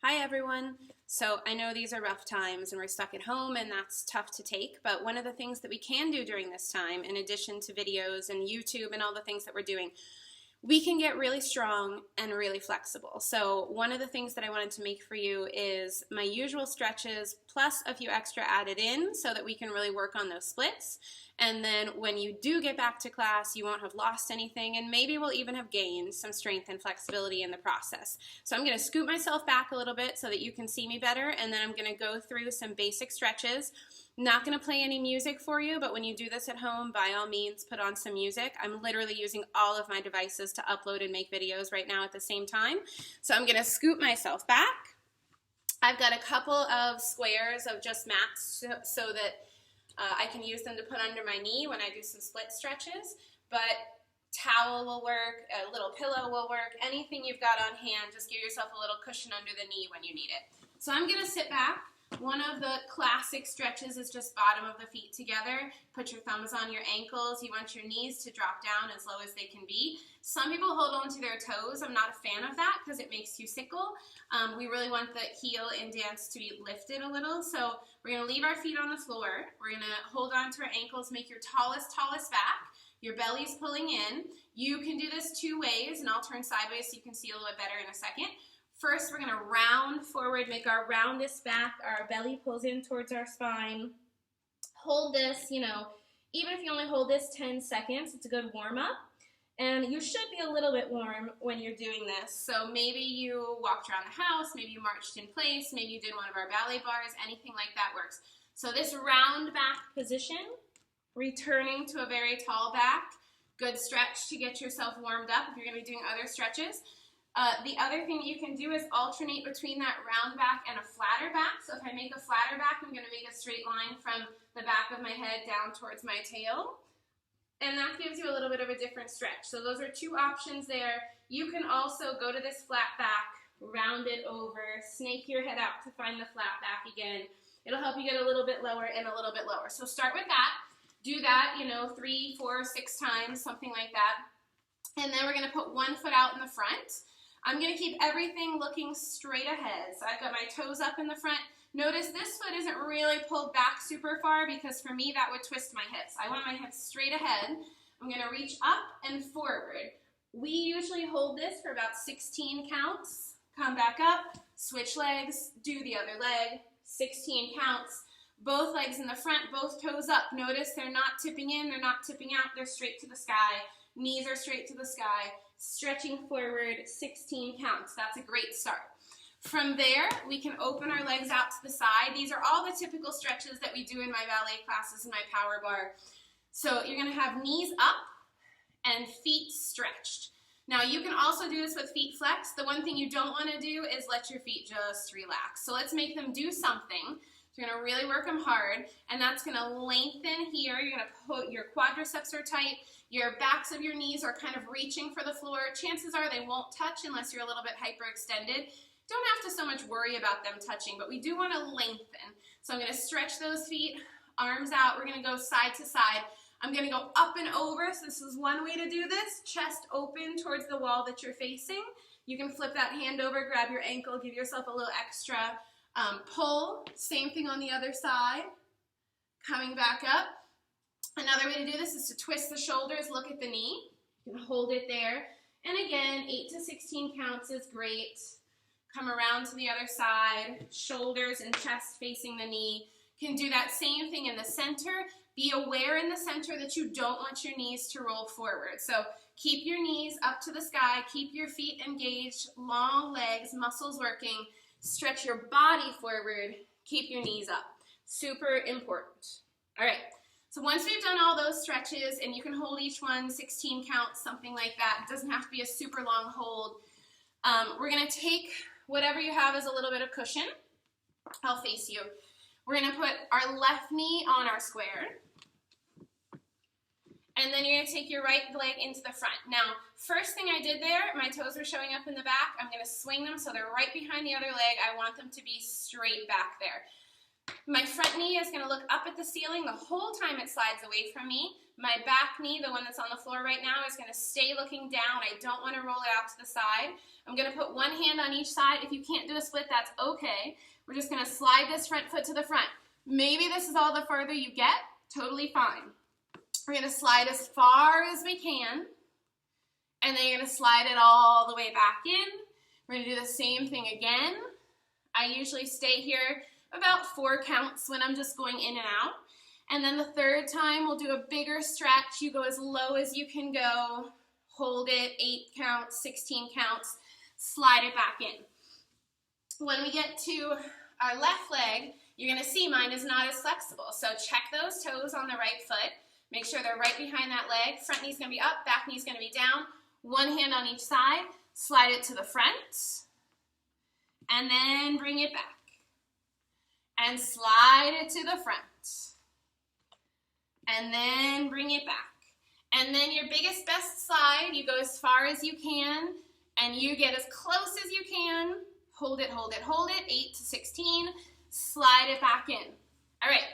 Hi everyone. So I know these are rough times and we're stuck at home and that's tough to take, but one of the things that we can do during this time, in addition to videos and YouTube and all the things that we're doing, we can get really strong and really flexible. So one of the things that I wanted to make for you is my usual stretches plus a few extra added in so that we can really work on those splits. And then when you do get back to class, you won't have lost anything, and maybe we'll even have gained some strength and flexibility in the process. So I'm going to scoot myself back a little bit so that you can see me better, and then I'm going to go through some basic stretches. Not going to play any music for you, but when you do this at home, by all means, put on some music. I'm literally using all of my devices to upload and make videos right now at the same time. So I'm going to scoot myself back. I've got a couple of squares of just mats so that I can use them to put under my knee when I do some split stretches, but towel will work, a little pillow will work, anything you've got on hand, just give yourself a little cushion under the knee when you need it. So I'm going to sit back. One of the classic stretches is just bottom of the feet together. Put your thumbs on your ankles. You want your knees to drop down as low as they can be. Some people hold on to their toes. I'm not a fan of that because it makes you sickle. We really want the heel in dance to be lifted a little. So we're going to leave our feet on the floor. We're going to hold on to our ankles, make your tallest back. Your belly's pulling in. You can do this two ways, and I'll turn sideways so you can see a little bit better in a second. First, we're going to round forward, make our roundest back. Our belly pulls in towards our spine. Hold this, even if you only hold this 10 seconds, it's a good warm-up. And you should be a little bit warm when you're doing this. So maybe you walked around the house, maybe you marched in place, maybe you did one of our ballet bars, anything like that works. So this round back position, returning to a very tall back, good stretch to get yourself warmed up if you're going to be doing other stretches. The other thing you can do is alternate between that round back and a flatter back. So if I make a flatter back, I'm going to make a straight line from the back of my head down towards my tail. And that gives you a little bit of a different stretch. So those are two options there. You can also go to this flat back, round it over, snake your head out to find the flat back again. It'll help you get a little bit lower and a little bit lower. So start with that. Do that, 3, 4, 6 times, something like that. And then we're going to put one foot out in the front. I'm going to keep everything looking straight ahead. So I've got my toes up in the front. Notice this foot isn't really pulled back super far because for me that would twist my hips. I want my hips straight ahead. I'm going to reach up and forward. We usually hold this for about 16 counts. Come back up, switch legs, do the other leg, 16 counts. Both legs in the front, both toes up. Notice they're not tipping in, they're not tipping out, they're straight to the sky. Knees are straight to the sky. Stretching forward, 16 counts. That's a great start. From there, we can open our legs out to the side. These are all the typical stretches that we do in my ballet classes and my power bar. So you're going to have knees up and feet stretched. Now you can also do this with feet flexed. The one thing you don't want to do is let your feet just relax. So let's make them do something. You're going to really work them hard, and that's going to lengthen here. You're going to put your quadriceps are tight. Your backs of your knees are kind of reaching for the floor. Chances are they won't touch unless you're a little bit hyperextended. Don't have to so much worry about them touching, but we do want to lengthen. So I'm going to stretch those feet, arms out. We're going to go side to side. I'm going to go up and over. So this is one way to do this. Chest open towards the wall that you're facing. You can flip that hand over, grab your ankle, give yourself a little extra pull. Same thing on the other side. Coming back up. Another way to do this is to twist the shoulders, look at the knee. You can hold it there. And again, 8 to 16 counts is great. Come around to the other side, shoulders and chest facing the knee. You can do that same thing in the center. Be aware in the center that you don't want your knees to roll forward. So keep your knees up to the sky, keep your feet engaged, long legs, muscles working. Stretch your body forward, keep your knees up. Super important. All right. So once we've done all those stretches, and you can hold each one 16 counts, something like that. It doesn't have to be a super long hold. We're going to take whatever you have as a little bit of cushion. I'll face you. We're going to put our left knee on our square. And then you're going to take your right leg into the front. Now, first thing I did there, my toes were showing up in the back. I'm going to swing them so they're right behind the other leg. I want them to be straight back there. My front knee is gonna look up at the ceiling the whole time it slides away from me. My back knee, the one that's on the floor right now, is gonna stay looking down. I don't wanna roll it out to the side. I'm gonna put one hand on each side. If you can't do a split, that's okay. We're just gonna slide this front foot to the front. Maybe this is all the further you get, totally fine. We're gonna slide as far as we can, and then you're gonna slide it all the way back in. We're gonna do the same thing again. I usually stay here about 4 counts when I'm just going in and out. And then the third time, we'll do a bigger stretch. You go as low as you can go, hold it, 8 counts, 16 counts, slide it back in. When we get to our left leg, you're gonna see mine is not as flexible. So check those toes on the right foot. Make sure they're right behind that leg. Front knee's gonna be up, back knee's gonna be down. One hand on each side, slide it to the front, and then bring it back. And slide it to the front. And then bring it back. And then your biggest, best slide, you go as far as you can, and you get as close as you can. Hold it, hold it, hold it, 8 to 16. Slide it back in. All right.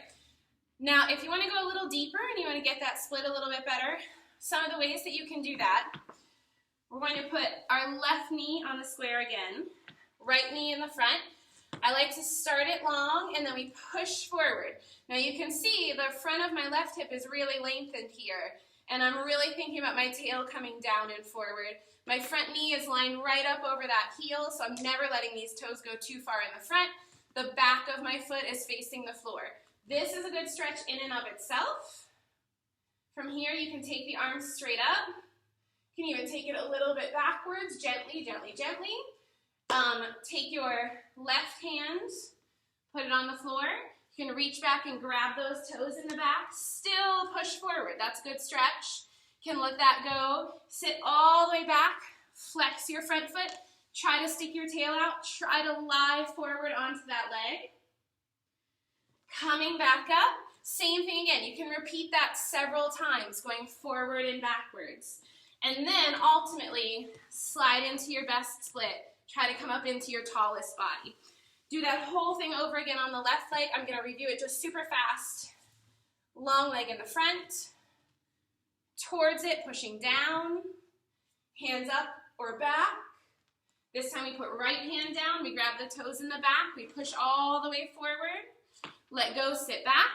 Now, if you want to go a little deeper and you want to get that split a little bit better, some of the ways that you can do that, we're going to put our left knee on the square again, right knee in the front. I like to start it long, and then we push forward. Now you can see the front of my left hip is really lengthened here, and I'm really thinking about my tail coming down and forward. My front knee is lined right up over that heel, so I'm never letting these toes go too far in the front. The back of my foot is facing the floor. This is a good stretch in and of itself. From here, you can take the arms straight up. You can even take it a little bit backwards, gently, gently, gently. Take your left hand, put it on the floor. You can reach back and grab those toes in the back. Still push forward. That's a good stretch. You can let that go. Sit all the way back. Flex your front foot. Try to stick your tail out. Try to lie forward onto that leg. Coming back up. Same thing again. You can repeat that several times, going forward and backwards. And then ultimately, slide into your best split. Try to come up into your tallest body. Do that whole thing over again on the left leg. I'm going to review it just super fast. Long leg in the front. Towards it, pushing down. Hands up or back. This time we put right hand down. We grab the toes in the back. We push all the way forward. Let go, sit back.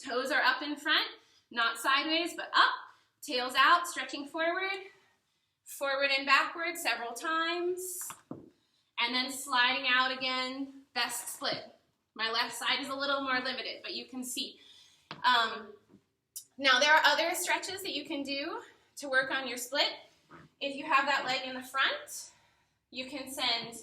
Toes are up in front. Not sideways, but up. Tails out, stretching forward. Forward and backward several times. And then sliding out again, best split. My left side is a little more limited, but you can see. Now there are other stretches that you can do to work on your split. If you have that leg in the front, you can send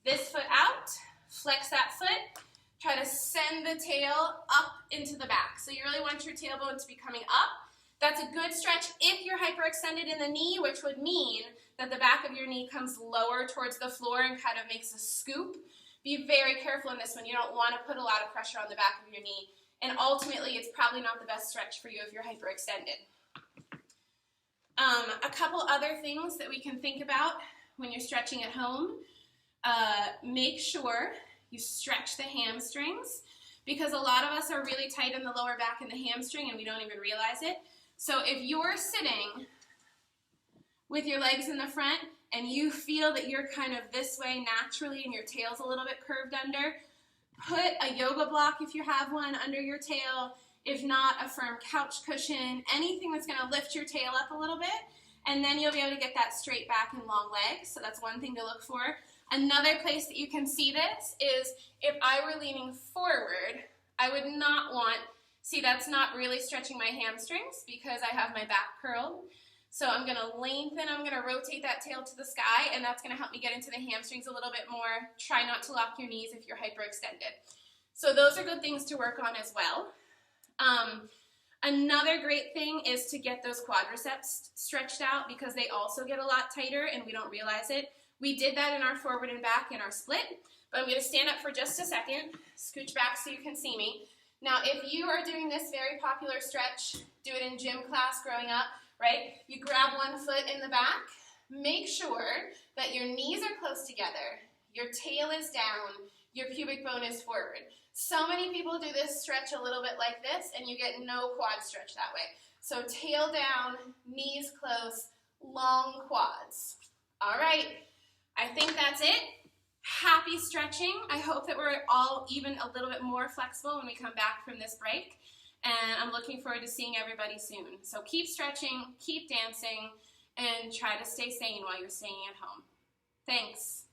this foot out, flex that foot, try to send the tail up into the back. So you really want your tailbone to be coming up. That's a good stretch if you're hyperextended in the knee, which would mean that the back of your knee comes lower towards the floor and kind of makes a scoop. Be very careful in this one. You don't want to put a lot of pressure on the back of your knee. And ultimately, it's probably not the best stretch for you if you're hyperextended. A couple other things that we can think about when you're stretching at home. Make sure you stretch the hamstrings, because a lot of us are really tight in the lower back and the hamstring and we don't even realize it. So if you're sitting with your legs in the front and you feel that you're kind of this way naturally and your tail's a little bit curved under, put a yoga block if you have one under your tail. If not, a firm couch cushion, anything that's going to lift your tail up a little bit, and then you'll be able to get that straight back and long legs. So that's one thing to look for. Another place that you can see this is if I were leaning forward, I would not want, see, that's not really stretching my hamstrings because I have my back curled. So I'm going to lengthen, I'm going to rotate that tail to the sky, and that's going to help me get into the hamstrings a little bit more. Try not to lock your knees if you're hyperextended. So those are good things to work on as well. Another great thing is to get those quadriceps stretched out, because they also get a lot tighter and we don't realize it. We did that in our forward and back in our split, but I'm going to stand up for just a second, scooch back so you can see me. Now, if you are doing this very popular stretch, do it in gym class growing up, right? You grab one foot in the back, make sure that your knees are close together, Your tail is down, your pubic bone is forward. So many people do this stretch a little bit like this, and you get no quad stretch that way. So tail down, knees close, long quads. All right, I think that's it. Happy stretching. I hope that we're all even a little bit more flexible when we come back from this break. And I'm looking forward to seeing everybody soon. So keep stretching, keep dancing, and try to stay sane while you're staying at home. Thanks.